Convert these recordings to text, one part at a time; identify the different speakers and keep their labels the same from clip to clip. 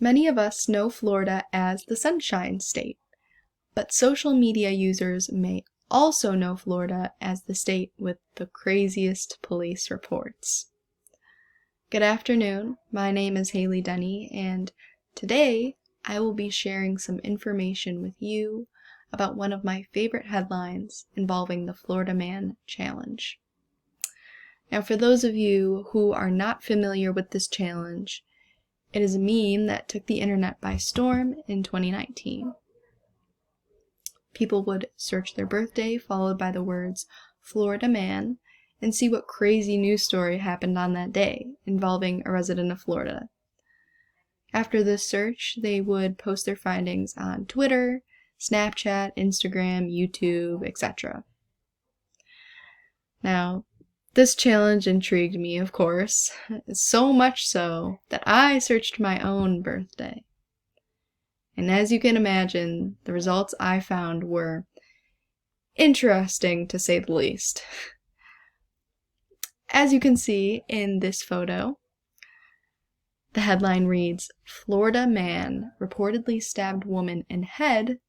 Speaker 1: Many of us know Florida as the Sunshine State, but social media users may also know Florida as the state with the craziest police reports. Good afternoon, my name is Haley Denny, and today I will be sharing some information with you about one of my favorite headlines involving the Florida Man Challenge. Now, for those of you who are not familiar with this challenge, it is a meme that took the internet by storm in 2019. People would search their birthday followed by the words Florida Man and see what crazy news story happened on that day involving a resident of Florida. After this search, they would post their findings on Twitter, Snapchat, Instagram, YouTube, etc. Now, this challenge intrigued me, of course, so much so that I searched my own birthday. And as you can imagine, the results I found were interesting to say the least. As you can see in this photo, the headline reads, Florida man reportedly stabbed woman in head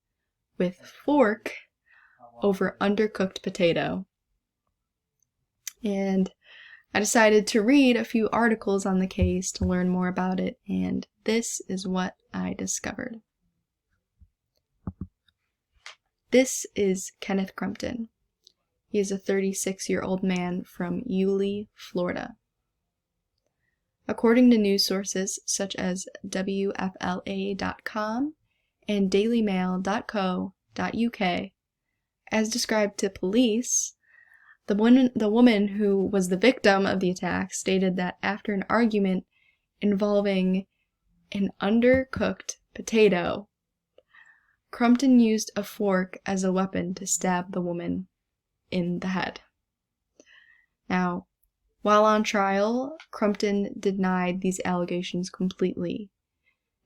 Speaker 1: with fork over undercooked potato. And I decided to read a few articles on the case to learn more about it, and this is what I discovered. This is Kenneth Crumpton. He is a 36-year-old man from Yulee, Florida. According to news sources such as WFLA.com and dailymail.co.uk, as described to police, the woman who was the victim of the attack stated that after an argument involving an undercooked potato, Crumpton used a fork as a weapon to stab the woman in the head. Now, while on trial, Crumpton denied these allegations completely,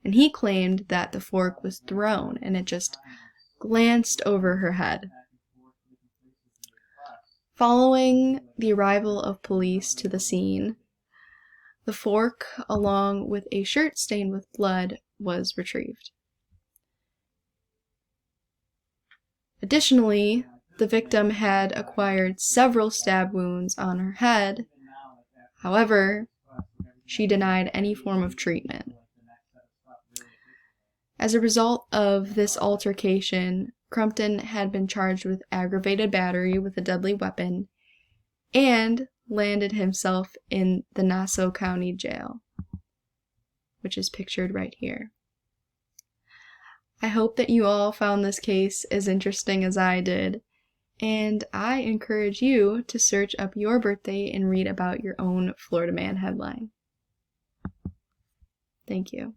Speaker 1: and he claimed that the fork was thrown and it just glanced over her head. Following the arrival of police to the scene, the fork, along with a shirt stained with blood, was retrieved. Additionally, the victim had acquired several stab wounds on her head. However, she denied any form of treatment. As a result of this altercation, Crumpton had been charged with aggravated battery with a deadly weapon and landed himself in the Nassau County Jail, which is pictured right here. I hope that you all found this case as interesting as I did, and I encourage you to search up your birthday and read about your own Florida Man headline. Thank you.